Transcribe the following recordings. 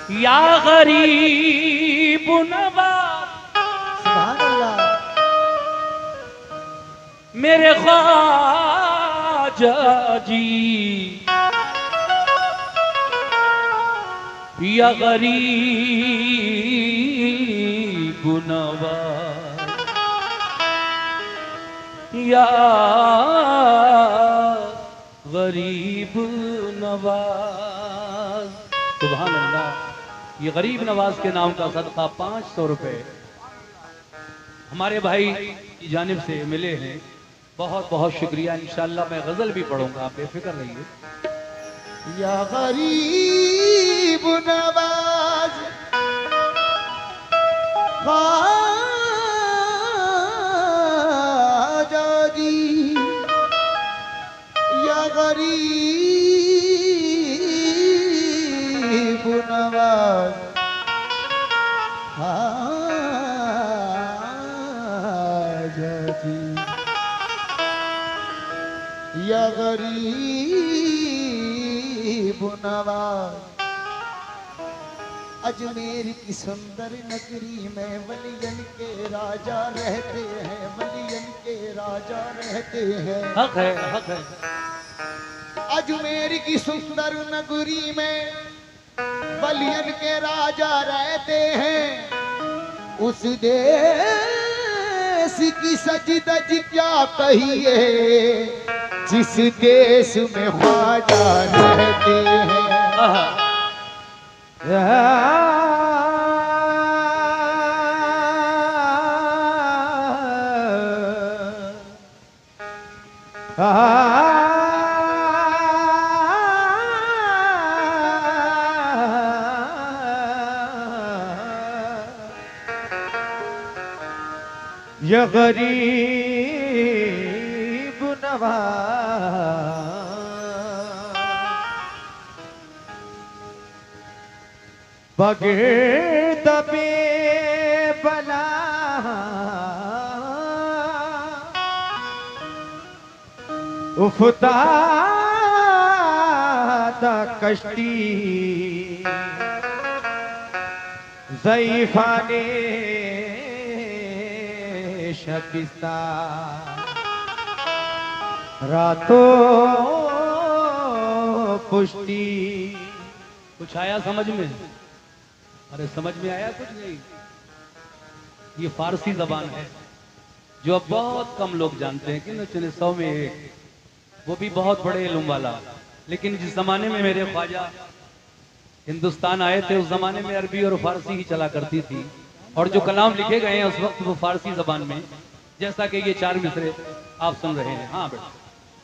या गरीब नवाज। सुभान अल्लाह। मेरे ख्वाजा जी या गरीब नवाज, या गरीब नवाज। सुभान अल्लाह। ये गरीब नवाज के नाम का सदका 500 रुपए हमारे भाई की जानिब से मिले हैं। बहुत बहुत शुक्रिया। इंशाअल्लाह मैं गजल भी पढ़ूंगा, आप बेफिक्र रहिए। या गरीब नवाज ख्वाजा जी, या गरीब नवाज ख्वाजा जी, या गरीब नवाज। अजमेर की सुंदर नगरी में वलियन के राजा रहते हैं, वलियन के राजा रहते हैं। हक है, हक है। अजमेर की सुंदर नगरी में वलियन के राजा रहते हैं। उस देश की सजदज क्या कहिए, जिस देश में ख्वाजा रहते हैं। या गरीब नवाज, बगैर दबे बला उफ्तादा कश्ती ज़ईफ़ाने शबिस्तान, रातों पुश्ती। कुछ आया समझ में? अरे समझ में आया कुछ नहीं? ये फारसी जबान है जो अब बहुत कम लोग जानते हैं कि न चले 100 में एक, वो भी बहुत बड़े इल्म वाला। लेकिन जिस जमाने में मेरे ख्वाजा हिंदुस्तान आए थे उस जमाने में अरबी और फारसी ही चला करती थी, और जो कलाम लिखे गए हैं उस वक्त वो फारसी जबान में, जैसा कि ये 4 मिसरे आप सुन रहे हैं। हाँ बेटा।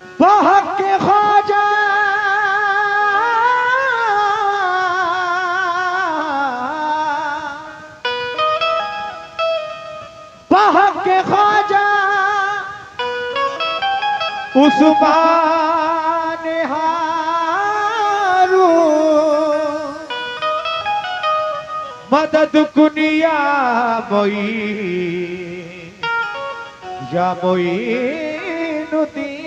बहक के ख्वाजा बहक के ख्वाजा उस्मान हारून, मदद कुनिया मोईन या मोईनुद्दीन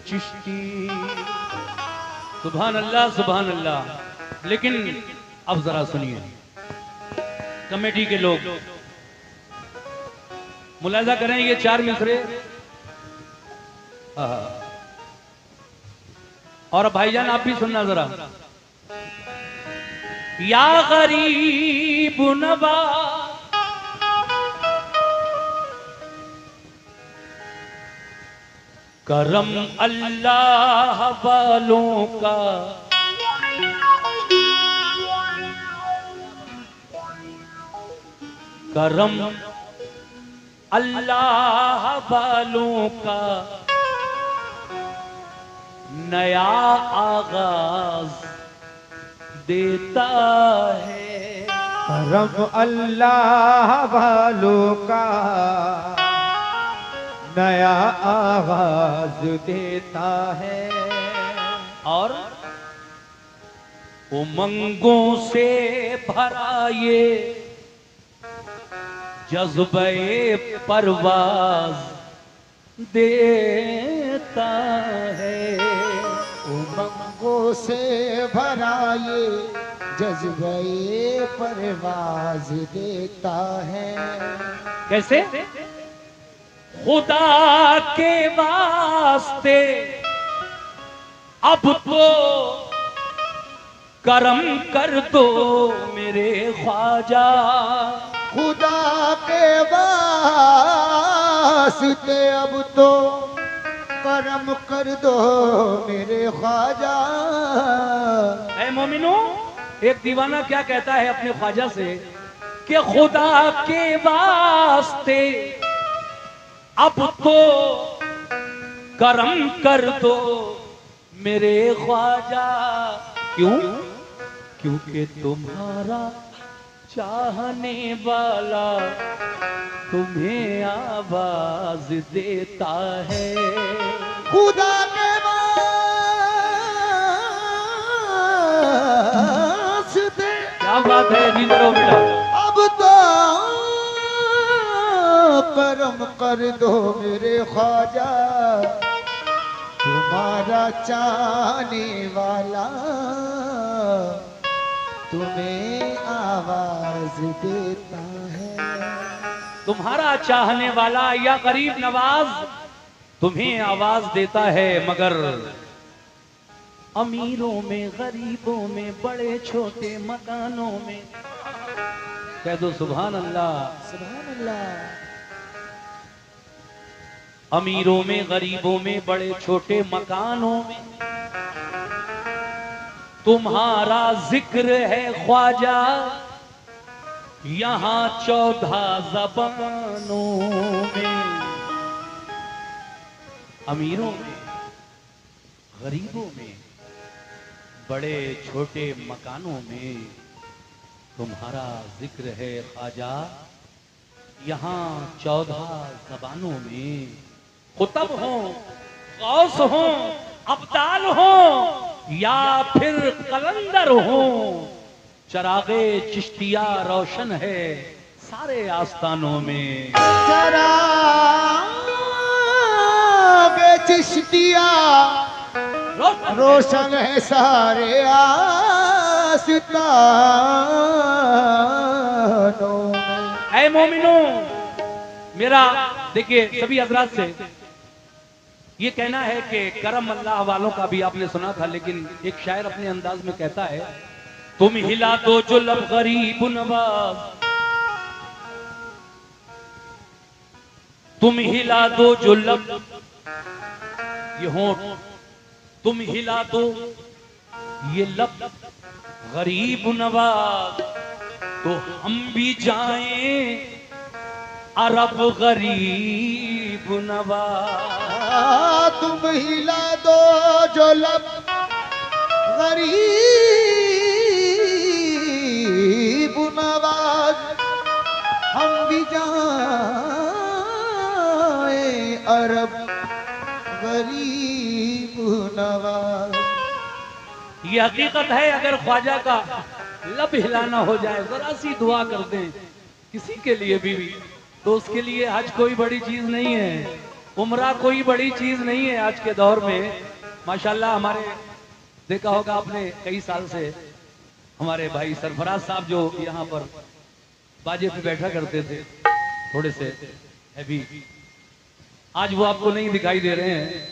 चिश्ती। सुभान अल्लाह, सुभान अल्लाह। लेकिन अब जरा सुनिए, कमेटी के लोग मुलाजा करें ये 4 मिसरे। और भाईजान आप भी सुनना जरा। या गरीब नवाज, करम अल्लाह वालों का, करम अल्लाह वालों का नया आगाज देता है। करम अल्लाह वालों का नया आगाज देता है। और उमंगों से भरा ये जज्बे परवाज देता है। उमंगों से भरा ये जज्बे परवाज देता है। कैसे? खुदा के वास्ते अब तो करम कर दो मेरे ख्वाजा। खुदा के वास्ते अब तो करम कर दो मेरे ख्वाजा। ऐ मोमिनो, एक दीवाना क्या कहता है अपने ख्वाजा से कि खुदा के वास्ते अब तो करम कर दो मेरे ख्वाजा। क्यों? क्योंकि तुम्हारा चाहने वाला तुम्हें आवाज देता है। खुदा के वास्ते क्या बात है जी, करो बेटा। अब तो करम कर दो मेरे ख्वाजा, तुम्हारा चाहने वाला तुम्हें आवाज देता है। तुम्हारा चाहने वाला या गरीब नवाज तुम्हें आवाज देता है, मगर अमीरों में, गरीबों में, बड़े छोटे मकानों में। कह दो सुभान अल्लाह। सुभान अल्लाह। अमीरों में, गरीबों में, बड़े छोटे मकानों में तुम्हारा जिक्र है ख्वाजा, यहाँ 14 ज़बानों में। अमीरों में, गरीबों में, बड़े छोटे मकानों में तुम्हारा जिक्र है ख्वाजा, यहाँ 14 ज़बानों में। कुतब हो, गौस हो, अब्दाल हो या फिर कलंदर हो, चरागे चिश्तिया रोशन है सारे आस्तानों में। चरागे चिश्तिया रोशन है सारे आस्तानों में। ऐ मोमिनो, मेरा देखिए सभी हजरात से ये कहना है कि करम अल्लाह वालों का भी आपने सुना था, लेकिन एक शायर अपने अंदाज में कहता है, तुम हिला दो जो लब गरीब नवाज, तुम हिला दो जो लब, ये होंठ, तुम हिला दो ये लब गरीब नवाज, तो हम भी जाएं अरब गरीब नवाज। तुम हिला दो जो लब गरीब नवाज, हम भी जाएं अरब गरीब नवाज। ये हकीकत है, अगर ख्वाजा का लब हिलाना हो जाए, जरा सी दुआ कर दें किसी के लिए भी, तो उसके लिए हज कोई बड़ी चीज नहीं है, उम्रा कोई बड़ी चीज नहीं है। आज के दौर में माशाल्लाह, हमारे देखा होगा आपने कई साल से हमारे भाई सरफराज साहब जो यहाँ पर बाजे पे बैठा करते थे, थोड़े से हैवी, आज वो आपको नहीं दिखाई दे रहे हैं।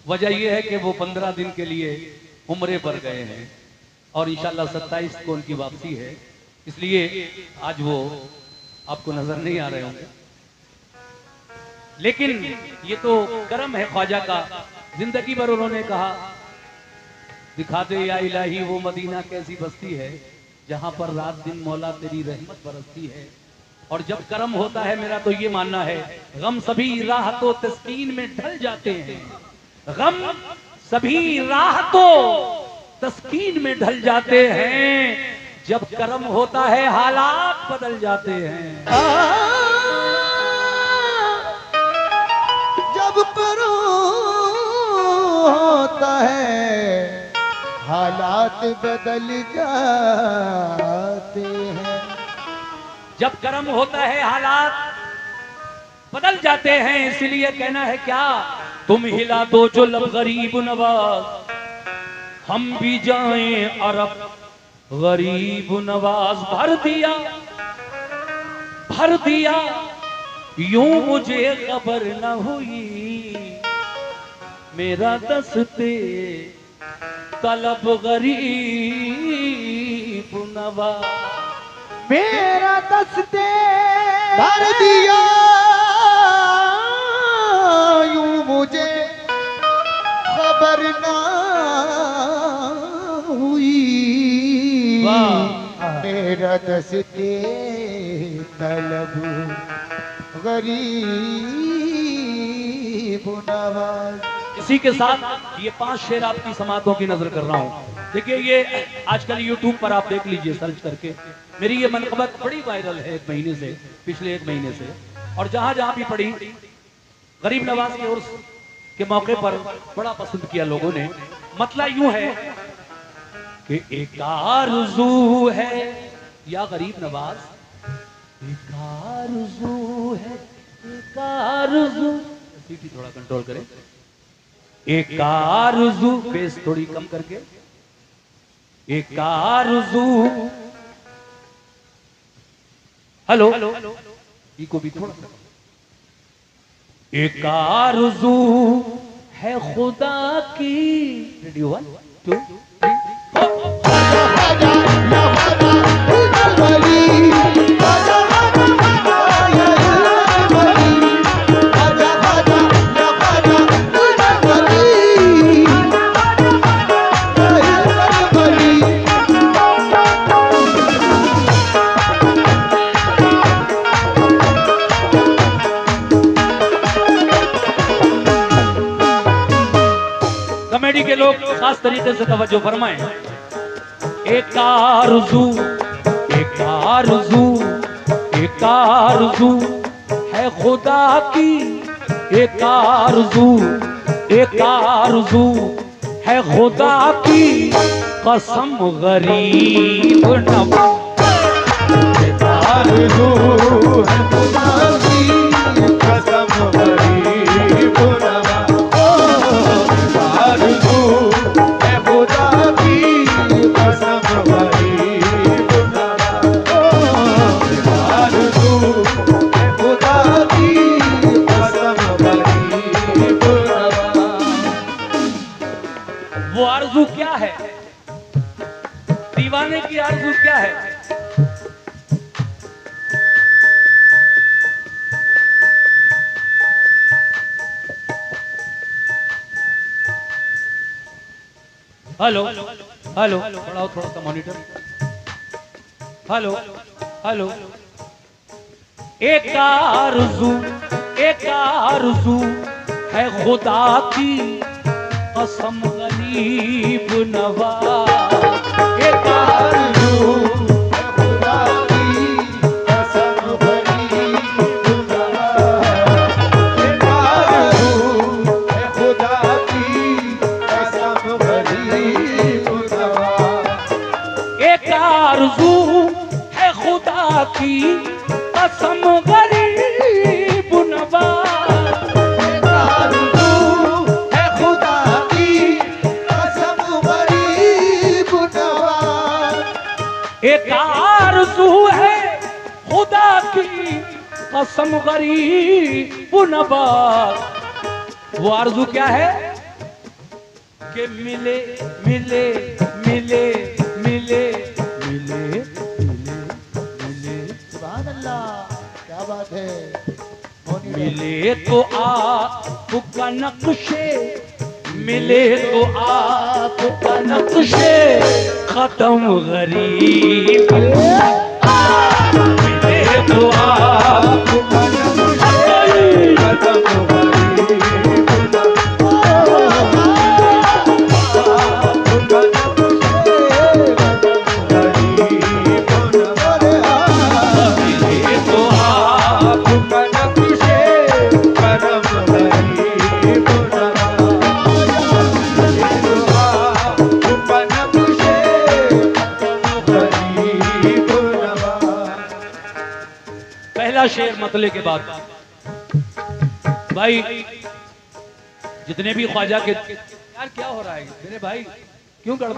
वजह ये है कि वो 15 दिन के लिए उम्रे पर गए हैं और इंशाल्लाह 27 को उनकी वापसी है, इसलिए आज वो आपको नजर नहीं आ रहे होंगे। लेकिन ये तो करम है ख्वाजा का, जिंदगी भर उन्होंने कहा, दिखा दे या इलाही वो मदीना कैसी बस्ती है जहां पर रात दिन मौला तेरी रहमत बरसती है। और जब करम होता है, मेरा तो ये मानना है, गम सभी राहतों तस्कीन में ढल जाते हैं, गम सभी राहतों तस्कीन में ढल जाते हैं, जब करम होता है हालात बदल जाते हैं। जब करम होता है हालात बदल जाते हैं। जब करम होता है हालात बदल जाते हैं, इसलिए कहना है क्या, तुम हिला दो जो लब गरीब नवाज, हम भी जाएं अरब गरीब नवाज। भर दिया यूं मुझे खबर न हुई, मेरा दस्ते तलब गरीब नवाज। मेरा दस्ते भर दिया यूं मुझे खबर ना हुई, मेरा दस्ते तलब गरीब नवाज। इसी के साथ ये 5 शेर आपकी समातों की नजर कर रहा हूँ। देखिए ये आजकल YouTube पर आप देख लीजिए सर्च करके, मेरी ये मनक़बत बड़ी वायरल है 1 महीने से, पिछले 1 महीने से। और जहां जहां भी पड़ी गरीब नवाज के उर्स के मौके पर बड़ा पसंद किया लोगों ने। मतलब यूं है कि एक आरज़ू है या गरीब नवाज, एक आरज़ू है, एक आरज़ू, सीटी थोड़ा कंट्रोल करें, एक आरज़ू, बेस थोड़ी कम करके, एक आरज़ू, हेलो, इको भी थोड़ा सा, एक आरज़ू है खुदा की। रेडियो 1 2 कॉमेडी के लोग खास तरीके से तवज्जो फरमाएं। एक आरज़ू, एक आरज़ू, एक आरज़ू है खुदा की, एक आरज़ू, एक आरज़ू है खुदा की, कसम गरीब नवाज। आरज़ू है खुदा की, कसम गरीब नवाज। आरज़ू है खुदा की, कसम गरीब नवाज। आरज़ू है खुदा की, कसम गरीब नवाज। वो आरज़ू क्या है? दीवाने की आरज़ू क्या है? हेलो हेलो, बढ़ाओ थोड़ा सा मॉनिटर। हेलो हेलो, एक आरज़ू, एक आरज़ू है खुदा की, कसम गरीब नवाज। एक आरज़ू खुदा की कसम गरीब नवाज। एक आरज़ू है खुदा की, कसम गरीब नवाज। एक आरज़ू है खुदा की, कसम गरीब नवाज। है खुदा की कसम गरीब नवाज। एक आरज़ू है खुदा की, कसम गरीब नवाज। वो आरज़ू क्या है? कि मिले मिले मिले मिले मिले मिले मिले, सुभान अल्लाह, क्या बात है। मिले तो आपका नक्शे, मिले तो आपका नक्शे खत्म गरीब। मिले तो आपका नक्शे खत्म गरीब। मिले तो आपका नक्शे खत्म गरीब पहला शेर मतले के बाद भाई जितने भी ख्वाजा के, यार क्या हो रहा है मेरे भाई, क्यों गड़बड़